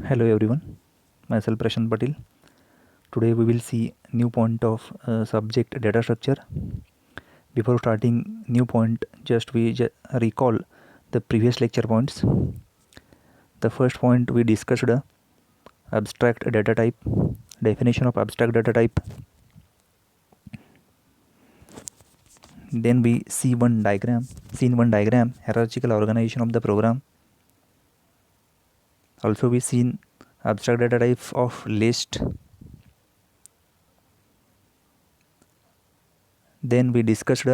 Hello everyone, myself Prashant Patil. Today we will see new point of subject data structure. Before starting new point, just recall the previous lecture points. The first point we discussed abstract data type, definition of abstract data type. Then we see one diagram, scene one diagram, hierarchical organization of the program. Also we seen abstract data type of list. Then we discussed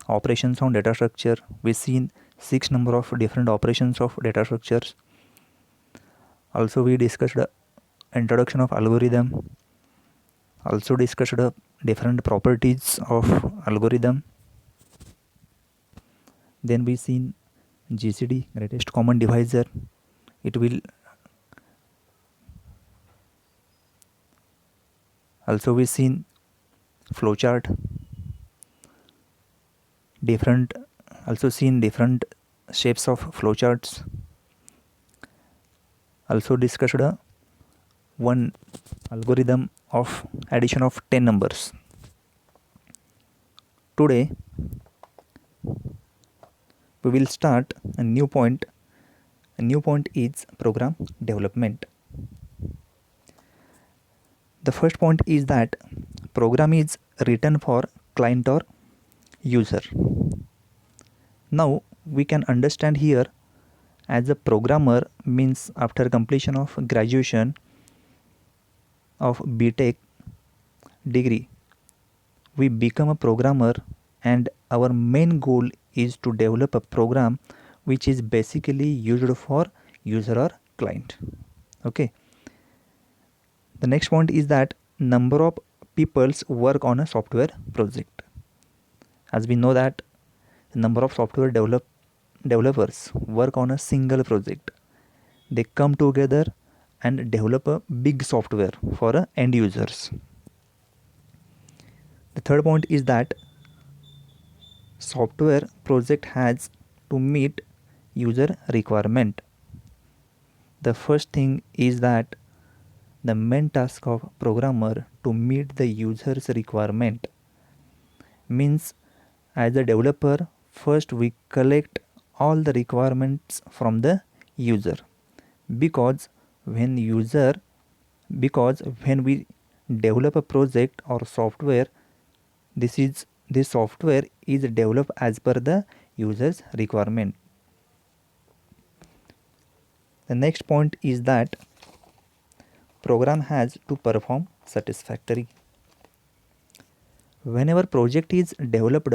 operations on data structure. We seen 6 number of different operations of data structures. Also we discussed introduction of algorithm. Also discussed different properties of algorithm. Then we seen GCD, greatest common divisor. It will also we seen flowchart. Also seen different shapes of flowcharts. Also discussed one algorithm of addition of 10 numbers. Today we will start a new point. A new point is program development. The first point is that program is written for client or user. Now we can understand here, as a programmer means after completion of graduation of BTech degree, we become a programmer, and our main goal is to develop a program which is basically used for user or client. Okay. The next point is that number of peoples work on a software project. As we know that number of software developers work on a single project. They come together and develop a big software for end users. The third point is that software project has to meet user requirement. The first thing is that the main task of programmer to meet the user's requirement means, as a developer, first we collect all the requirements from the user, because when we develop a project or software, this software is developed as per the user's requirement. The next point is that program has to perform satisfactory. Whenever project is developed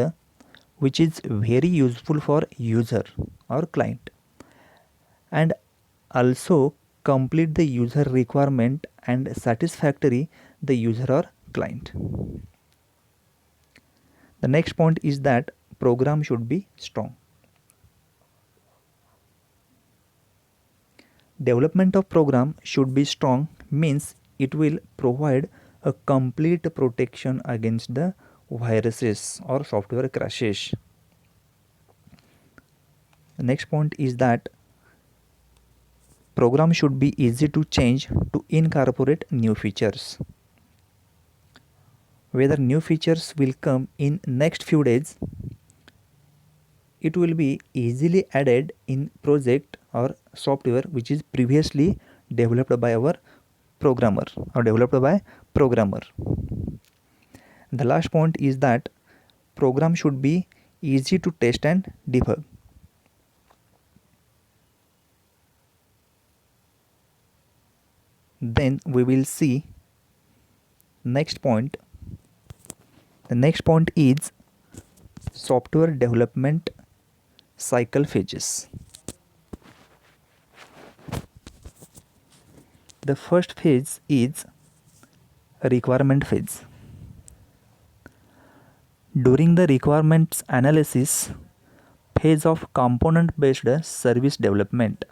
which is very useful for user or client, and also complete the user requirement and satisfactory the user or client. The next point is that program should be strong. Development of program should be strong means it will provide a complete protection against the viruses or software crashes. The next point is that program should be easy to change to incorporate new features. Whether new features will come in next few days, it will be easily added in project or software which is previously developed by our programmer or developed by programmer. The last point is that program should be easy to test and debug. Then we will see next point. The next point is software development cycle phases. The first phase is requirement phase. During the requirements analysis phase of component based service development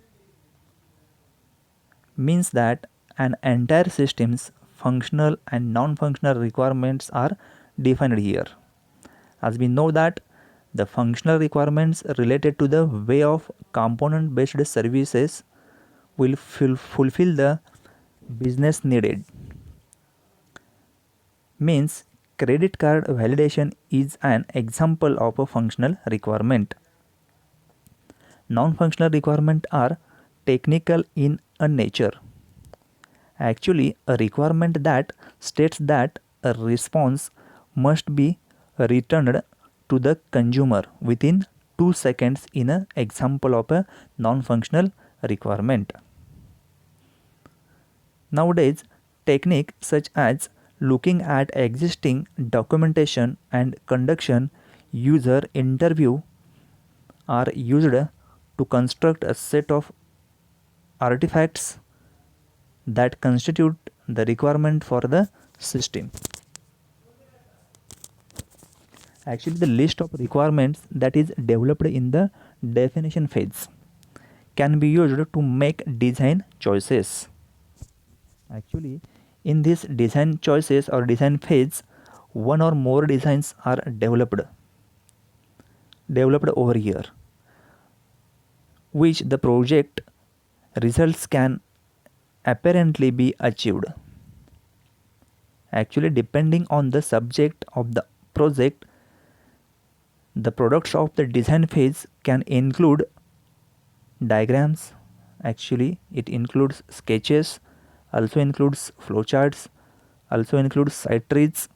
means that an entire system's functional and non-functional requirements are defined here. As we know that the functional requirements related to the way of component based services will fulfill the business needed. Means credit card validation is an example of a functional requirement. Non-functional requirements are technical in a nature. Actually, a requirement that states that a response must be returned to the consumer within 2 seconds in an example of a non-functional requirement. Nowadays, techniques such as looking at existing documentation and conduction user interview are used to construct a set of artifacts that constitute the requirement for the system. Actually, the list of requirements that is developed in the definition phase can be used to make design choices. Actually, in this design choices or design phase, one or more designs are developed over here, which the project results can apparently be achieved. Actually, depending on the subject of the project, the products of the design phase can include diagrams. Actually, it includes sketches, also includes flowcharts, also includes site trees,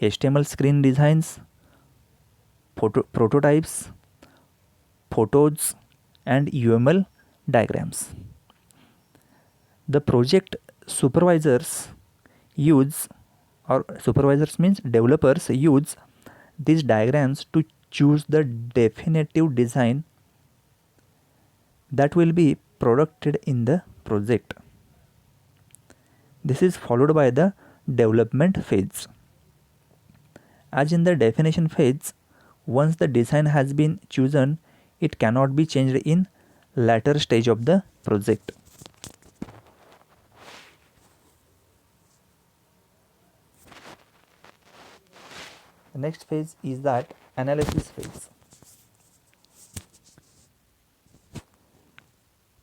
HTML screen designs, prototypes, photos, and UML diagrams. The project supervisors use, or supervisors means developers use these diagrams to choose the definitive design that will be produced in the project. This is followed by the development phase. As in the definition phase, once the design has been chosen, it cannot be changed in later stage of the project. The next phase is that analysis phase.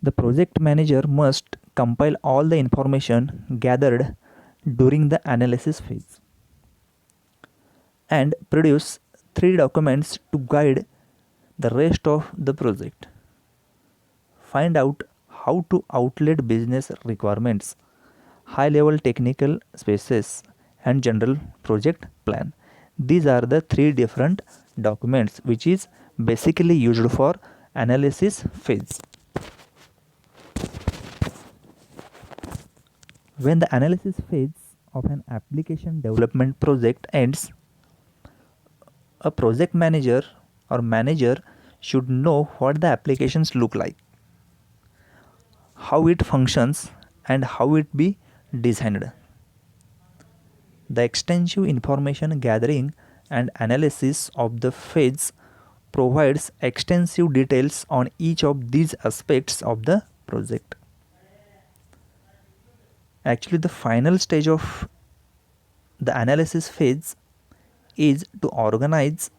The project manager must compile all the information gathered during the analysis phase and produce 3 documents to guide the rest of the project. Find out how to outlet business requirements, high level technical spaces, and general project plan. These are the 3 different documents which is basically used for analysis phase. When the analysis phase of an application development project ends, a project manager or manager should know what the applications look like, how it functions, and how it be designed. The extensive information gathering and analysis of the phase provides extensive details on each of these aspects of the project. Actually, the final stage of the analysis phase is to organize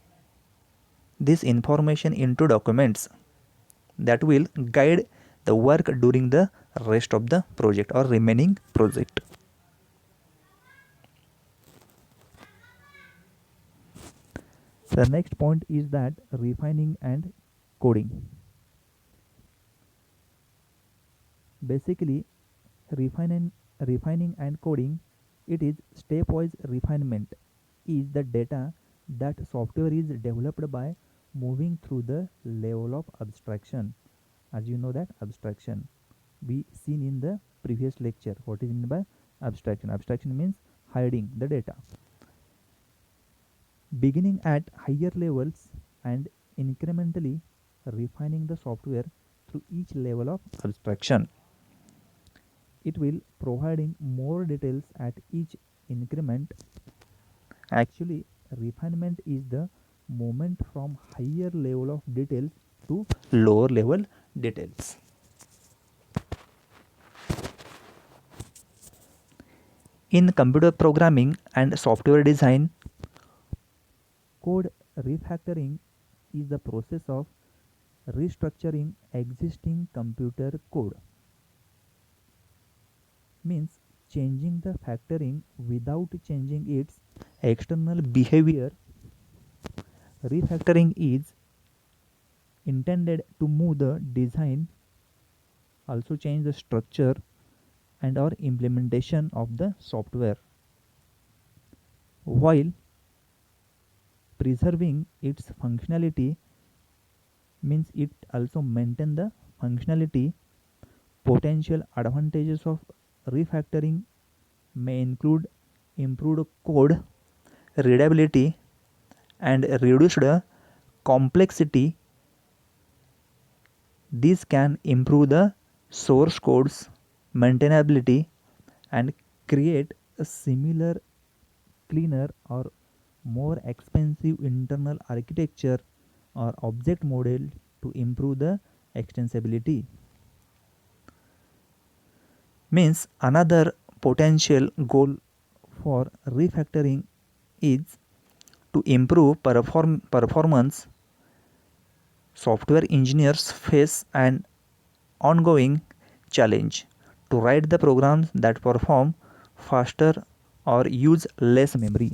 this information into documents that will guide the work during the rest of the project or remaining project. The next point is that refining and coding. Basically, refining and coding, it is stepwise refinement is the data that software is developed by moving through the level of abstraction. As you know that abstraction we seen in the previous lecture. What is meant by abstraction? Abstraction means hiding the data. Beginning at higher levels and incrementally refining the software through each level of abstraction. It will providing more details at each increment. Actually, refinement is the movement from higher level of details to lower level details. In computer programming and software design, code refactoring is the process of restructuring existing computer code. Means changing the factoring without changing its external behavior. Refactoring is intended to move the design, also change the structure and or implementation of the software while preserving its functionality, means it also maintain the functionality. Potential advantages of refactoring may include improved code readability and reduced complexity. This can improve the source code's maintainability and create a similar, cleaner, or more expensive internal architecture or object model to improve the extensibility. Means another potential goal for refactoring is to improve performance. Software engineers face an ongoing challenge to write the programs that perform faster or use less memory.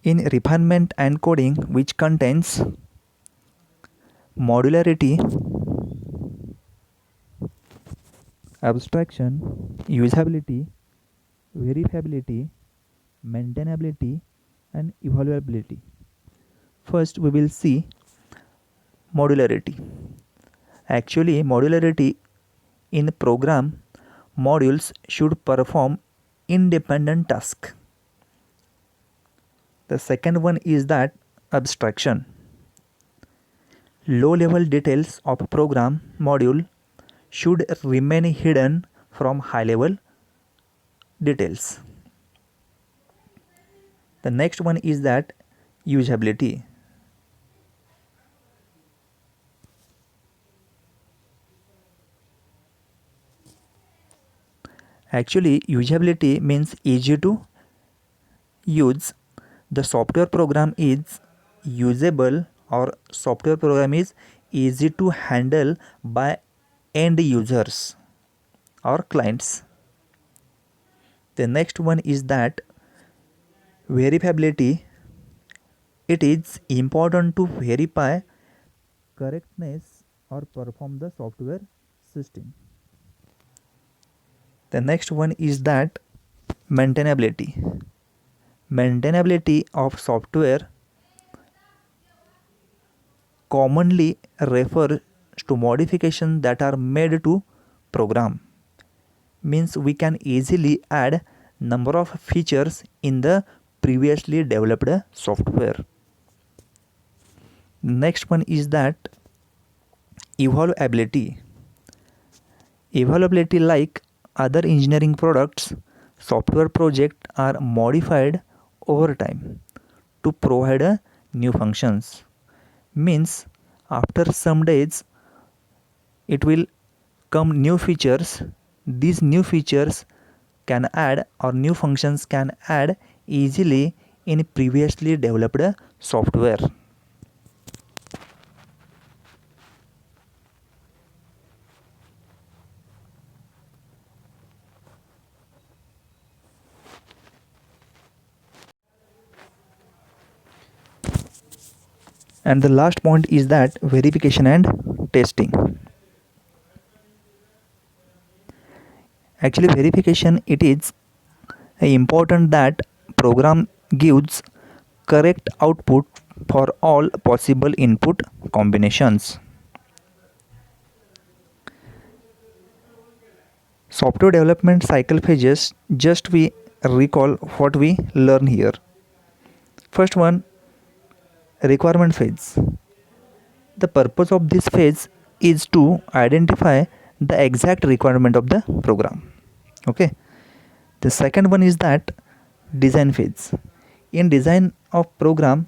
In refinement and coding, which contains modularity, abstraction, usability, verifiability, maintainability, and evaluability. First, we will see modularity. Actually, modularity in program modules should perform independent tasks. The second one is that abstraction. Low-level details of program module should remain hidden from high-level details. The next one is that usability. Actually, usability means easy to use. The software program is usable or software program is easy to handle by end users or clients. The next one is that verifiability. It is important to verify correctness or perform the software system. The next one is that maintainability. Maintainability of software commonly refers to modifications that are made to program. Means we can easily add number of features in the previously developed software. Next one is that evaluability. Evaluability, like other engineering products, software projects are modified over time to provide new functions. Means after some days it will come new features. These new features can add or new functions can add easily in previously developed software. And the last point is that verification and testing. Actually, verification, it is important that program gives correct output for all possible input combinations. Software development cycle phases, just we recall what we learn here. First one, requirement phase. The purpose of this phase is to identify the exact requirement of the program. Okay. The second one is that design phase. In design of program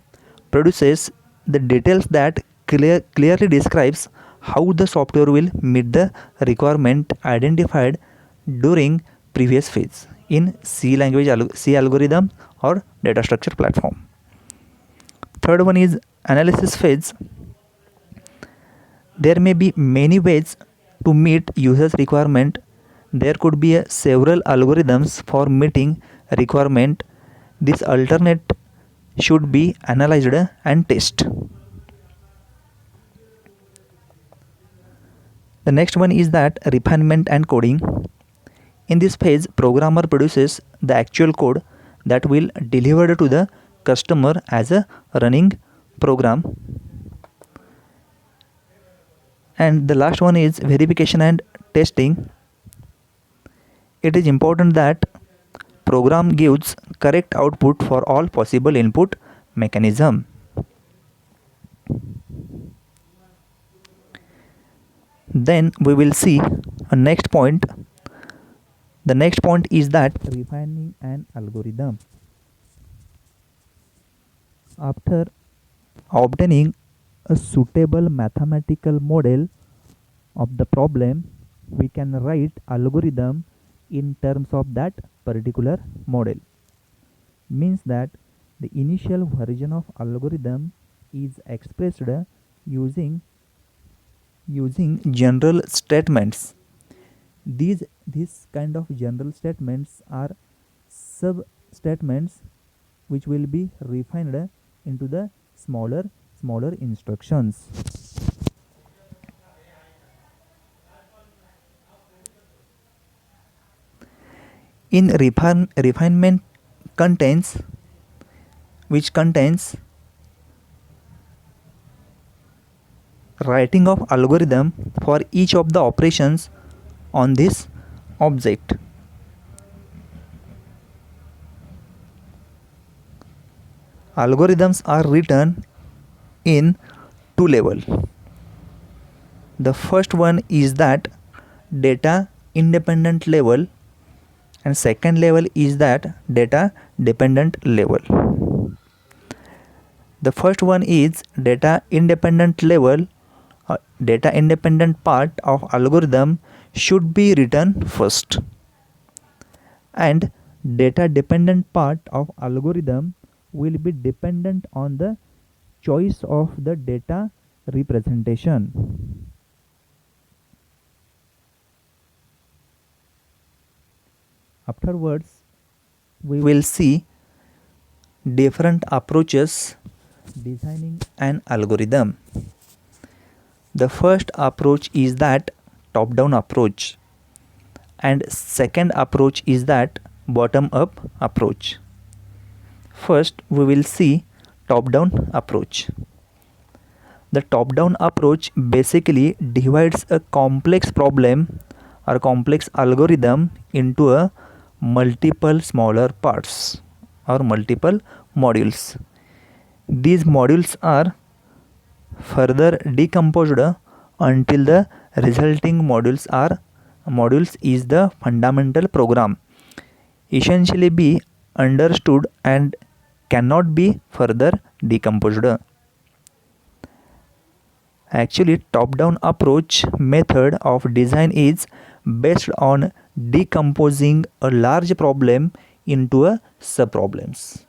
produces the details that clearly describes how the software will meet the requirement identified during previous phase in C language, C algorithm or data structure platform. Third one is analysis phase. There may be many ways to meet users requirement. There could be several algorithms for meeting requirement. This alternate should be analyzed and tested. The next one is that refinement and coding. In this phase, programmer produces the actual code that will delivered to the customer as a running program. And the last one is verification and testing. It is important that program gives correct output for all possible input mechanism. Then we will see a next point. The next point is that refining an algorithm. After obtaining a suitable mathematical model of the problem, we can write algorithm in terms of that particular model. Means that the initial version of algorithm is expressed using general statements. These kind of general statements are sub statements which will be refined into the smaller instructions. In refinement contains writing of algorithm for each of the operations on this object. Algorithms are written in two levels. The first one is that data independent level, and second level is that data dependent level. The first one is data independent level. Data independent part of algorithm should be written first, and data dependent part of algorithm will be dependent on the choice of the data representation. Afterwards, we will see different approaches designing an algorithm. The first approach is that top-down approach, and second approach is that bottom-up approach. First, we will see top-down approach. The top-down approach basically divides a complex problem or complex algorithm into a multiple smaller parts or multiple modules. These modules are further decomposed until the resulting modules is the fundamental program, essentially be understood and cannot be further decomposed. Actually, top-down approach method of design is based on decomposing a large problem into a sub-problems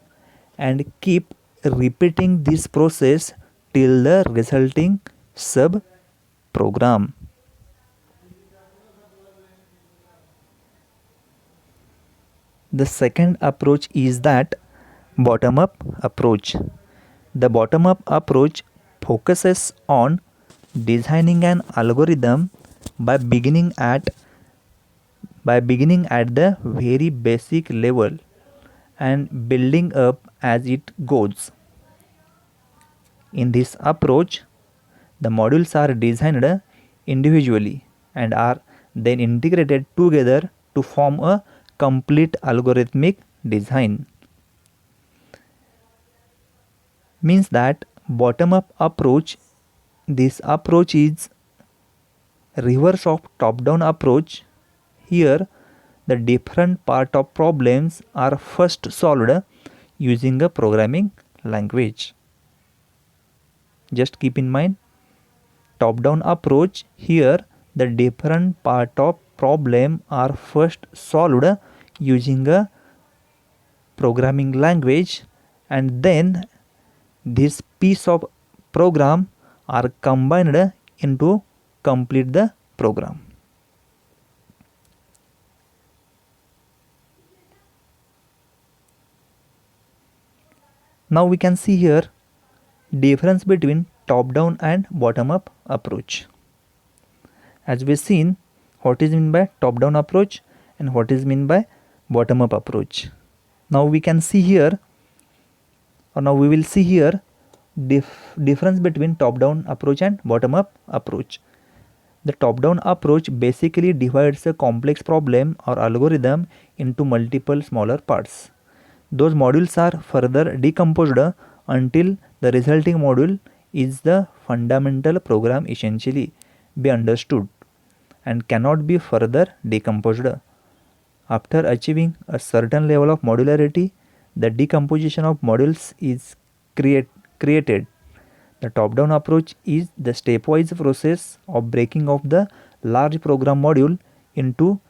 and keep repeating this process till the resulting sub-program. The second approach is that bottom-up approach. The bottom-up approach focuses on designing an algorithm by beginning at the very basic level and building up as it goes. In this approach, the modules are designed individually and are then integrated together to form a complete algorithmic design. Means that bottom-up approach, this approach is reverse of top-down approach. Here, the different part of problems are first solved using a programming language. Just keep in mind, top-down approach, here the different part of problem are first solved using a programming language, and then this piece of program are combined into complete the program. Now we can see here difference between top-down and bottom-up approach. As we've seen what is meant by top-down approach and what is meant by bottom-up approach. Now we can see here, or now we will see here difference between top-down approach and bottom-up approach. The top-down approach basically divides a complex problem or algorithm into multiple smaller parts. Those modules are further decomposed until the resulting module is the fundamental program essentially be understood and cannot be further decomposed. After achieving a certain level of modularity, the decomposition of modules is created. The top-down approach is the stepwise process of breaking of the large program module into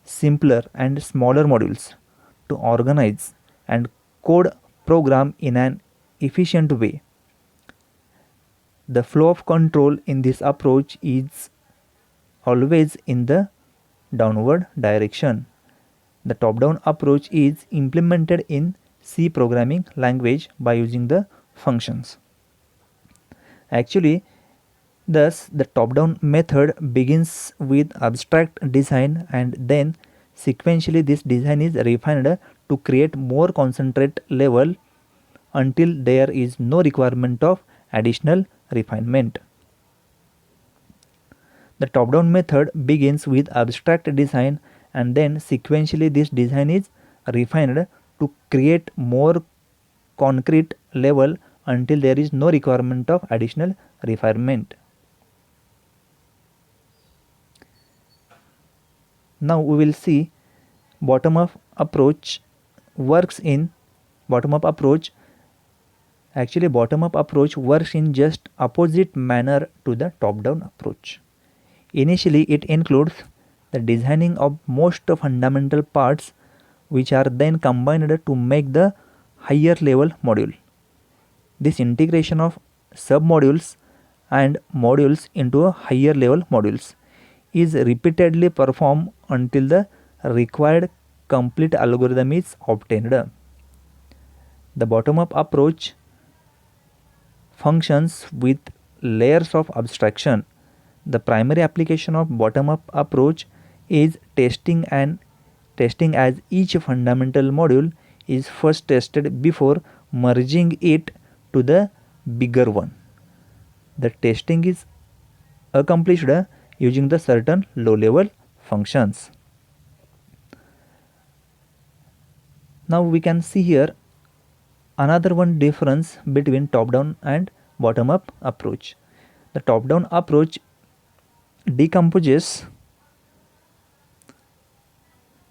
simpler and smaller modules to organize and code program in an efficient way. The flow of control in this approach is always in the downward direction. The top-down approach is implemented in C programming language by using the functions. Actually, thus the top-down method begins with abstract design and then sequentially this design is refined to create more concentrate level until there is no requirement of additional refinement. The top-down method begins with abstract design and then sequentially this design is refined to create more concrete level until there is no requirement of additional refinement. Now we will see bottom-up approach works in bottom-up approach. Actually, bottom-up approach works in just opposite manner to the top-down approach. Initially, it includes the designing of most fundamental parts which are then combined to make the higher level module. This integration of submodules and modules into a higher level modules is repeatedly performed until the required complete algorithm is obtained. The bottom-up approach functions with layers of abstraction. The primary application of bottom-up approach is testing as each fundamental module is first tested before merging it to the bigger one. The testing is accomplished using the certain low-level functions. Now we can see here another one difference between top-down and bottom-up approach. The top-down approach decomposes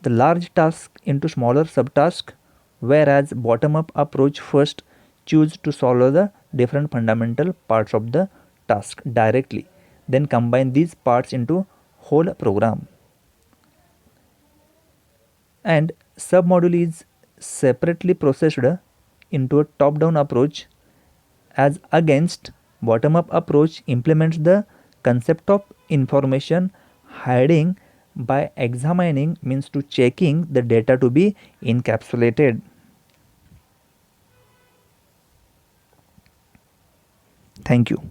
the large task into smaller subtasks, whereas bottom-up approach first choose to solve the different fundamental parts of the task directly, then combine these parts into whole program. And submodule is separately processed into a top-down approach, as against bottom-up approach implements the concept of information hiding by examining means to checking the data to be encapsulated. Thank you.